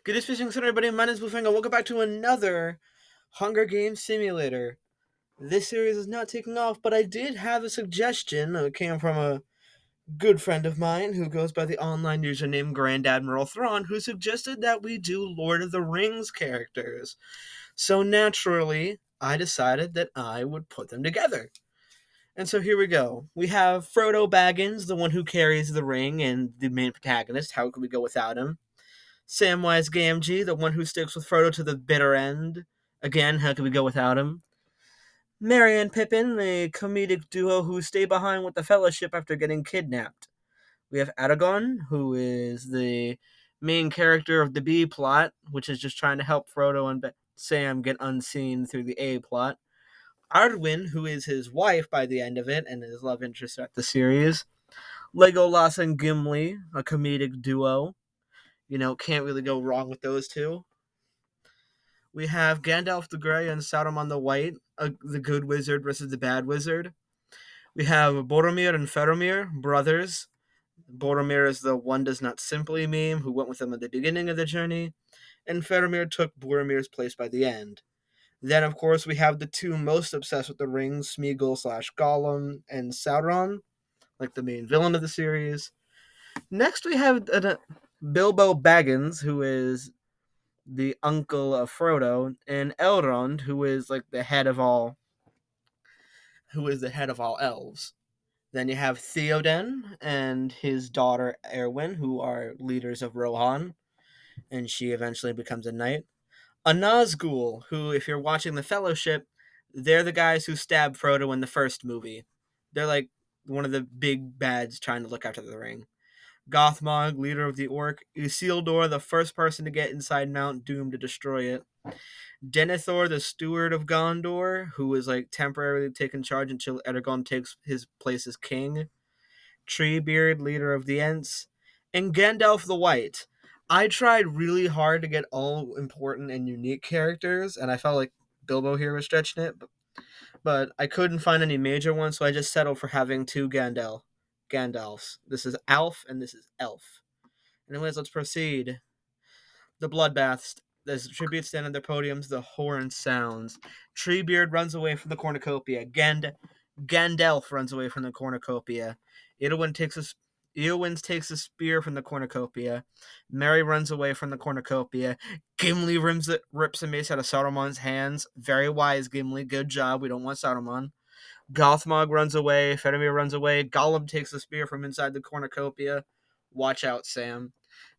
Good day, Fishing Center, everybody. My name is Bluefinger. Welcome back to another Hunger Games simulator. This series is not taking off, but I did have a suggestion. It came from a good friend of mine who goes by the online username Grand Admiral Thrawn, who suggested that we do Lord of the Rings characters. So naturally, I decided that I would put them together. And so here we go. We have Frodo Baggins, the one who carries the ring and the main protagonist. How could we go without him? Samwise Gamgee, the one who sticks with Frodo to the bitter end. Again, how could we go without him? Merry and Pippin, the comedic duo who stay behind with the Fellowship after getting kidnapped. We have Aragorn, who is the main character of the B plot, which is just trying to help Frodo and Sam get unseen through the A plot. Arwen, who is his wife by the end of it and his love interest throughout the series. Legolas and Gimli, a comedic duo. Can't really go wrong with those two. We have Gandalf the Grey and Saruman the White, the good wizard versus the bad wizard. We have Boromir and Faramir, brothers. Boromir is the one does not simply meme who went with them at the beginning of the journey, and Faramir took Boromir's place by the end. Then, of course, we have the two most obsessed with the rings, Smeagol / Gollum and Sauron, like the main villain of the series. Next, we have Bilbo Baggins, who is the uncle of Frodo, and Elrond, who is like the head of all elves. Then you have Theoden and his daughter Erwin, who are leaders of Rohan, and she eventually becomes a knight. A Nazgul, who, if you're watching The Fellowship, they're the guys who stabbed Frodo in the first movie. They're like one of the big bads trying to look after the ring. Gothmog, leader of the Orc. Isildur, the first person to get inside Mount Doom to destroy it. Denethor, the steward of Gondor, who is like temporarily taking charge until Aragorn takes his place as king. Treebeard, leader of the Ents. And Gandalf the White. I tried really hard to get all important and unique characters, and I felt like Bilbo here was stretching it, but I couldn't find any major ones, so I just settled for having two Gandalfs. This is Alf and this is Elf. Anyways, let's proceed. The bloodbaths. There's tributes stand on their podiums. The horn sounds. Treebeard runs away from the cornucopia. Gandalf runs away from the cornucopia. Eowyn takes a spear from the cornucopia. Merry runs away from the cornucopia. Gimli rips a mace out of Saruman's hands. Very wise, Gimli. Good job. We don't want Saruman. Gothmog runs away. Faramir runs away. Gollum takes a spear from inside the cornucopia. Watch out, Sam.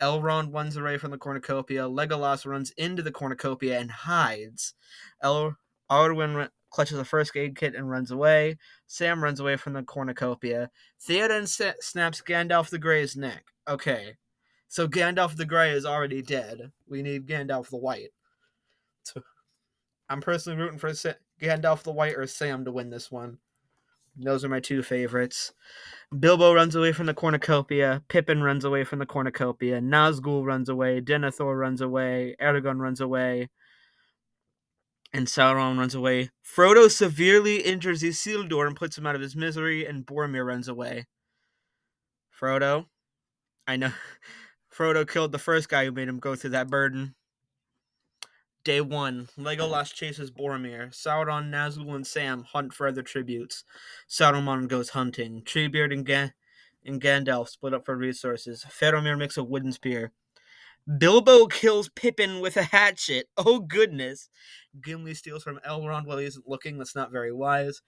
Elrond runs away from the cornucopia. Legolas runs into the cornucopia and hides. Arwen clutches a first aid kit and runs away. Sam runs away from the cornucopia. Theoden snaps Gandalf the Grey's neck. Okay, so Gandalf the Grey is already dead. We need Gandalf the White. So I'm personally rooting for Gandalf the White or Sam to win this one. Those are my two favorites. Bilbo runs away from the cornucopia. Pippin runs away from the cornucopia. Nazgul runs away. Denethor runs away. Aragorn runs away. And Sauron runs away. Frodo severely injures Isildur and puts him out of his misery, and Boromir runs away. Frodo? I know. Frodo killed the first guy who made him go through that burden. Day 1. Legolas chases Boromir. Sauron, Nazgul, and Sam hunt for other tributes. Saruman goes hunting. Treebeard and Gandalf split up for resources. Faramir makes a wooden spear. Bilbo kills Pippin with a hatchet. Oh, goodness. Gimli steals from Elrond while he's looking. That's not very wise.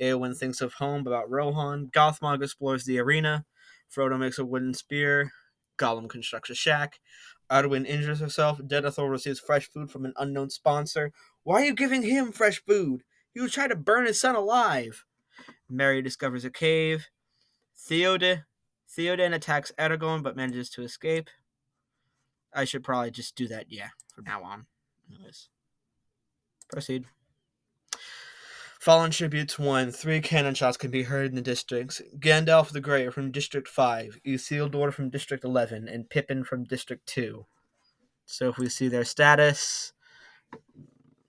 Eowyn thinks of home about Rohan. Gothmog explores the arena. Frodo makes a wooden spear. Gollum constructs a shack. Arwen injures herself. Denethor receives fresh food from an unknown sponsor. Why are you giving him fresh food? He was trying to burn his son alive. Merry discovers a cave. Theoden attacks Aragorn but manages to escape. I should probably just do that, from now on. Anyways, proceed. Fallen Tributes 1. 3 cannon shots can be heard in the districts. Gandalf the Grey from District 5, Isildur from District 11, and Pippin from District 2. So if we see their status...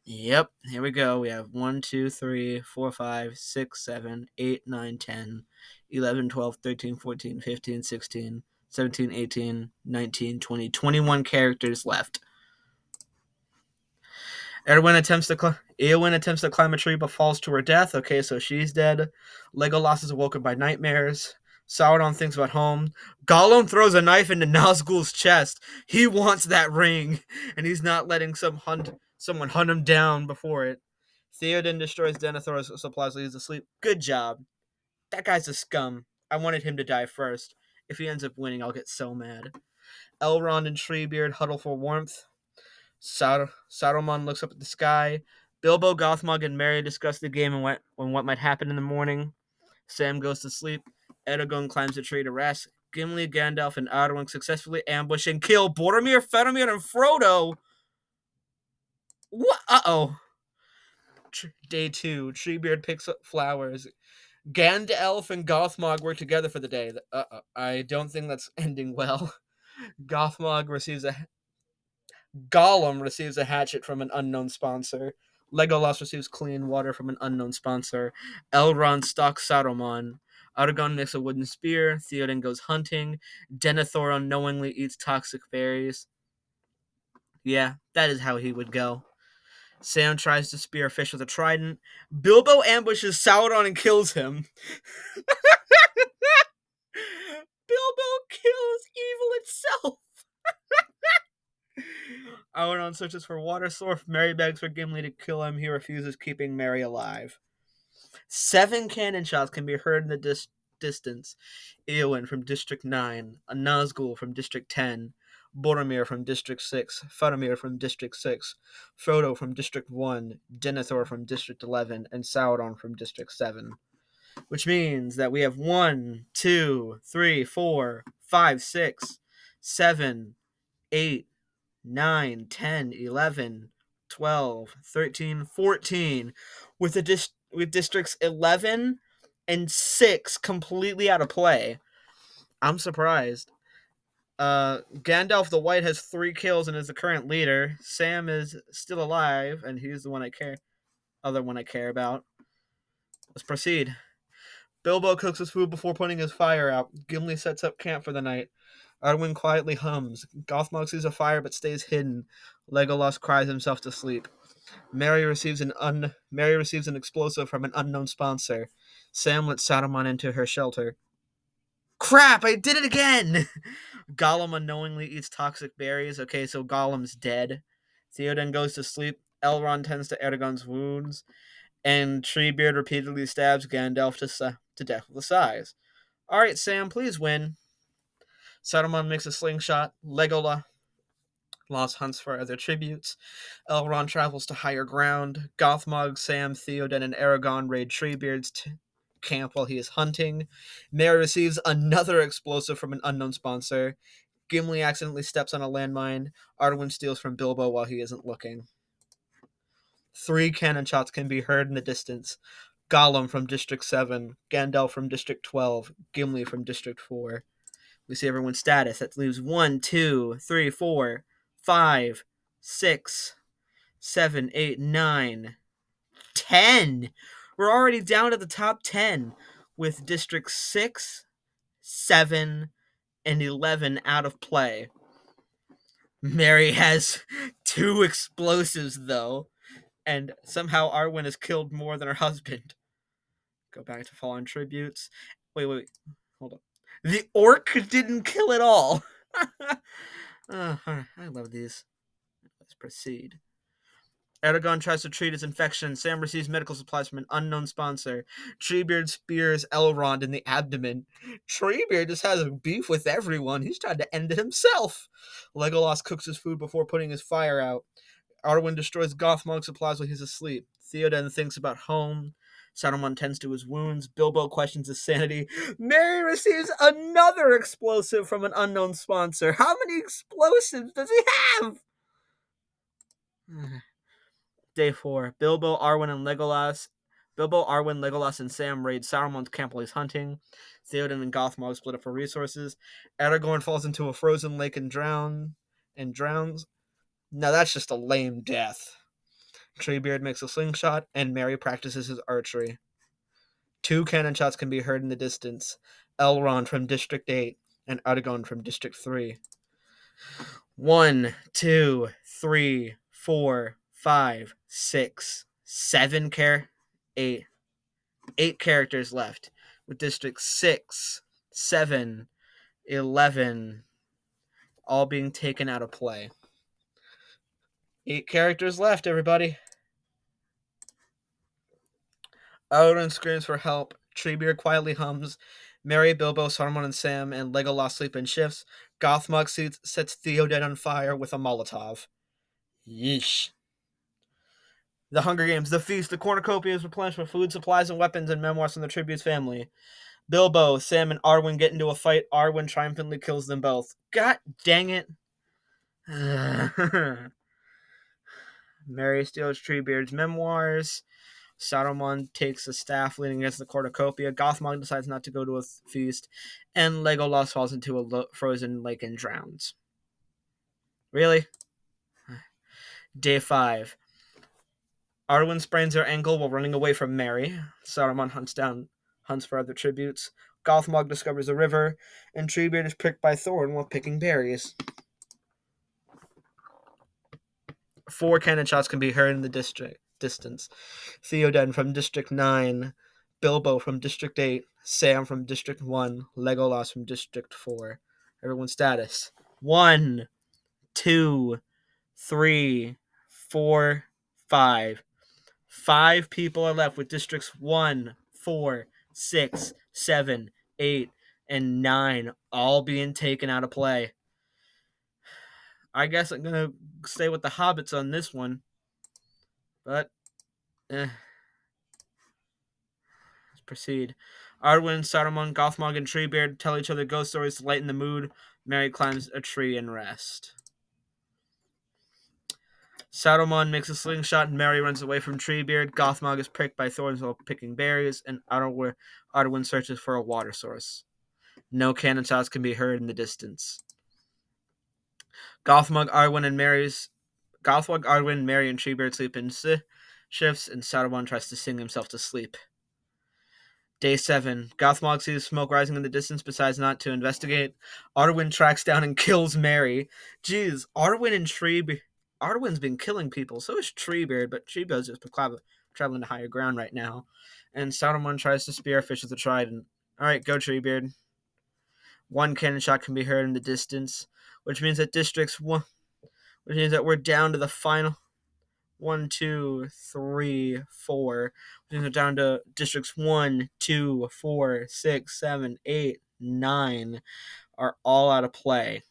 Yep, here we go. We have 1, 2, 3, 4, 5, 6, 7, 8, 9, 10, 11, 12, 13, 14, 15, 16, 17, 18, 19, 20, 21 characters left. Eowyn attempts to climb a tree but falls to her death. Okay, so she's dead. Legolas is awoken by nightmares. Sauron thinks about home. Gollum throws a knife into Nazgul's chest. He wants that ring, and he's not letting someone hunt him down before it. Theoden destroys Denethor's supplies while he's asleep. Good job. That guy's a scum. I wanted him to die first. If he ends up winning, I'll get so mad. Elrond and Treebeard huddle for warmth. Saruman looks up at the sky. Bilbo, Gothmog, and Merry discuss the game and what might happen in the morning. Sam goes to sleep. Eragon climbs a tree to rest. Gimli, Gandalf, and Arwen successfully ambush and kill Boromir, Faramir, and Frodo. What? Uh-oh. Day 2. Treebeard picks up flowers. Gandalf and Gothmog work together for the day. I don't think that's ending well. Gollum receives a hatchet from an unknown sponsor. Legolas receives clean water from an unknown sponsor. Elrond stalks Saruman. Aragorn makes a wooden spear. Theoden goes hunting. Denethor unknowingly eats toxic berries. Yeah, that is how he would go. Sam tries to spear a fish with a trident. Bilbo ambushes Sauron and kills him. Bilbo kills evil itself. Sauron searches for water source. Merry begs for Gimli to kill him. He refuses, keeping Merry alive. 7 cannon shots can be heard in the distance. Eowyn from District 9, a Nazgul from District 10, Boromir from District 6, Faramir from District 6, Frodo from District 1, Denethor from District 11, and Sauron from District 7. Which means that we have 1, 2, 3, 4, 5, 6, 7, 8, 9, 10, 11, 12, 13, 14, with districts 11 and 6 completely out of play. I'm surprised. Gandalf the White has 3 kills and is the current leader. Sam is still alive, and he's the one I care about. Let's proceed. Bilbo cooks his food before putting his fire out. Gimli sets up camp for the night. Arwen quietly hums. Gothmog sees a fire but stays hidden. Legolas cries himself to sleep. Merry receives an explosive from an unknown sponsor. Sam lets Saruman into her shelter. Crap! I did it again! Gollum unknowingly eats toxic berries. Okay, so Gollum's dead. Theoden goes to sleep. Elrond tends to Eragon's wounds. And Treebeard repeatedly stabs Gandalf to death with a scythe. Alright, Sam, please win. Saruman makes a slingshot. Legolas hunts for other tributes. Elrond travels to higher ground. Gothmog, Sam, Theoden, and Eragon raid Treebeard's camp while he is hunting. Merry receives another explosive from an unknown sponsor. Gimli accidentally steps on a landmine. Arwen steals from Bilbo while he isn't looking. 3 cannon shots can be heard in the distance. Gollum from District 7, Gandalf from District 12, Gimli from District 4. We see everyone's status. That leaves 1, 2, 3, 4, 5, 6, 7, 8, 9, 10. We're already down to the top 10 with District 6, 7, and 11 out of play. Merry has 2 explosives, though, and somehow Arwen is killed more than her husband. Go back to fallen tributes. Wait. Hold on. The orc didn't kill at all. I love these. Let's proceed. Eragon tries to treat his infection. Sam receives medical supplies from an unknown sponsor. Treebeard spears Elrond in the abdomen. Treebeard just has a beef with everyone. He's trying to end it himself. Legolas cooks his food before putting his fire out. Arwen destroys Gothmog supplies while he's asleep. Theoden thinks about home. Saruman tends to his wounds. Bilbo questions his sanity. Merry receives another explosive from an unknown sponsor. How many explosives does he have? Day 4. Bilbo, Arwen, Legolas, and Sam raid Saruman's camp while he's hunting. Theoden and Gothmog split up for resources. Aragorn falls into a frozen lake and drowns. Now that's just a lame death. Treebeard makes a slingshot, and Merry practices his archery. 2 cannon shots can be heard in the distance. Elrond from District 8, and Aragorn from District 3. 1, 2, 3, 4, 5, 6, 7 8. 8 characters left, with District 6, 7, 11 all being taken out of play. 8 characters left, everybody. Arwen screams for help. Treebeard quietly hums. Merry, Bilbo, Saruman, and Sam and Legolas sleep in shifts. Gothmog sets Theoden on fire with a Molotov. Yeesh. The Hunger Games, the feast, the cornucopia is replenished with food, supplies, and weapons and memoirs from the tribute's family. Bilbo, Sam, and Arwen get into a fight. Arwen triumphantly kills them both. God dang it. Merry steals Treebeard's memoirs. Saruman takes a staff leaning against the cornucopia. Gothmog decides not to go to a feast. And Legolas falls into a frozen lake and drowns. Really? Day 5. Arwen sprains her ankle while running away from Merry. Saruman hunts for other tributes. Gothmog discovers a river, and Treebeard is pricked by thorn while picking berries. 4 cannon shots can be heard in the distance. Theoden from District 9, Bilbo from District 8, Sam from District 1, Legolas from District 4. Everyone's status. 1, 2, 3, 4, 5. 5 people are left with Districts 1, 4, 6, 7, 8, and 9 all being taken out of play. I guess I'm going to stay with the hobbits on this one. But, let's proceed. Arwen, Saruman, Gothmog, and Treebeard tell each other ghost stories to lighten the mood. Merry climbs a tree and rest. Saruman makes a slingshot and Merry runs away from Treebeard. Gothmog is pricked by thorns while picking berries, and Arwen searches for a water source. No cannon shots can be heard in the distance. Gothmog, Arwen, Merry, and Treebeard sleep in shifts, and Saruman tries to sing himself to sleep. Day 7. Gothmog sees smoke rising in the distance, decides not to investigate. Arwen tracks down and kills Merry. Jeez, Arwen's been killing people, so is Treebeard, but Treebeard's just traveling to higher ground right now. And Saruman tries to spearfish with the trident. Alright, go Treebeard. 1 cannon shot can be heard in the distance, which means that we're down to the final 1, 2, 3, 4. We're down to Districts 1, 2, 4, 6, 7, 8, 9 are all out of play.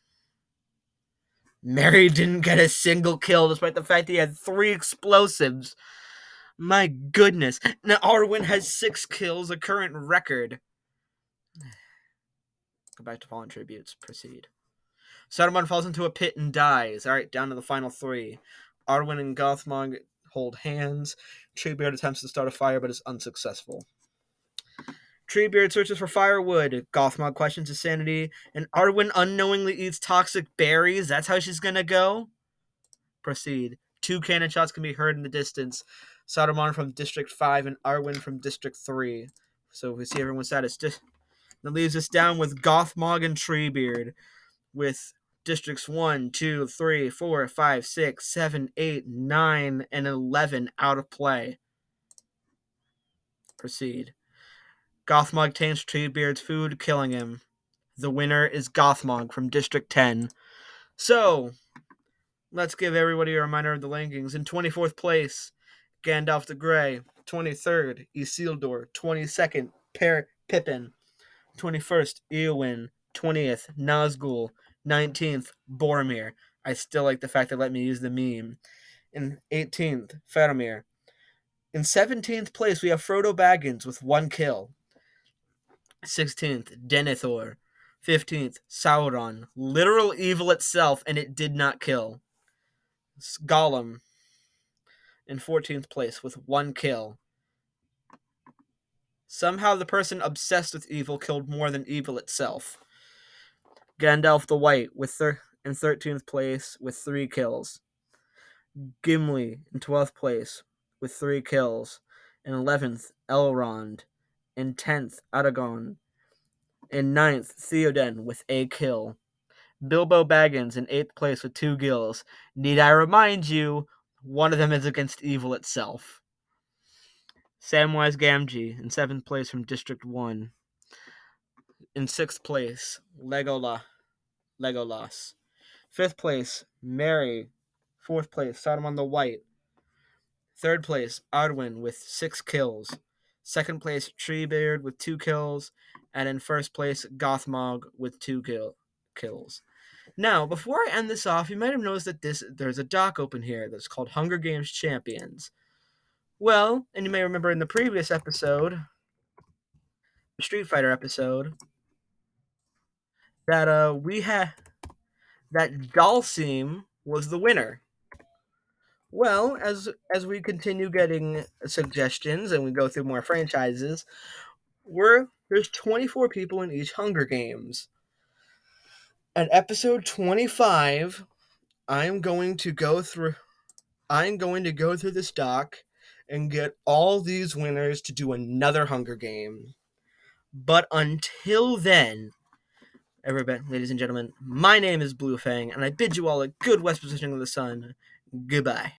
Merry didn't get a single kill despite the fact he had 3 explosives. My goodness. Now Arwen has 6 kills, a current record. Go back to Fallen Tributes. Proceed. Saruman falls into a pit and dies. Alright, down to the final 3. Arwen and Gothmog hold hands. Treebeard attempts to start a fire but is unsuccessful. Treebeard searches for firewood. Gothmog questions his sanity. And Arwen unknowingly eats toxic berries. That's how she's gonna go? Proceed. 2 cannon shots can be heard in the distance. Saruman from District 5 and Arwen from District 3. So we see everyone's status. That leaves us down with Gothmog and Treebeard with Districts 1, 2, 3, 4, 5, 6, 7, 8, 9, and 11 out of play. Proceed. Gothmog taints Treebeard's food, killing him. The winner is Gothmog from District 10. So, let's give everybody a reminder of the rankings. In 24th place, Gandalf the Grey. 23rd, Isildur. 22nd, Pippin. 21st, Eowyn. 20th, Nazgul. 19th, Boromir. I still like the fact they let me use the meme. In 18th, Faramir. In 17th place, we have Frodo Baggins with 1 kill. 16th, Denethor. 15th, Sauron. Literal evil itself, and it did not kill. Gollum. In 14th place with 1 kill. Somehow the person obsessed with evil killed more than evil itself. Gandalf the White in 13th place with 3 kills. Gimli in 12th place with 3 kills. In 11th, Elrond. In 10th, Aragorn. In ninth, Theoden with a kill. Bilbo Baggins in 8th place with 2 kills. Need I remind you, one of them is against evil itself. Samwise Gamgee in 7th place from District 1. In 6th place, Legolas. 5th place, Merry. 4th place, Saruman the White. 3rd place, Arwen with 6 kills. 2nd place, Treebeard with 2 kills. And in 1st place, Gothmog with 2 kills. Now, before I end this off, you might have noticed that there's a doc open here that's called Hunger Games Champions. Well, and you may remember in the previous episode, the Street Fighter episode, that we had that Dalsim was the winner. Well, as we continue getting suggestions and we go through more franchises, there's 24 people in each Hunger Games. At episode 25, I'm going to go through this doc and get all these winners to do another Hunger Game. But until then, everybody, ladies and gentlemen, my name is Blue Fang, and I bid you all a good west positioning of the sun. Goodbye.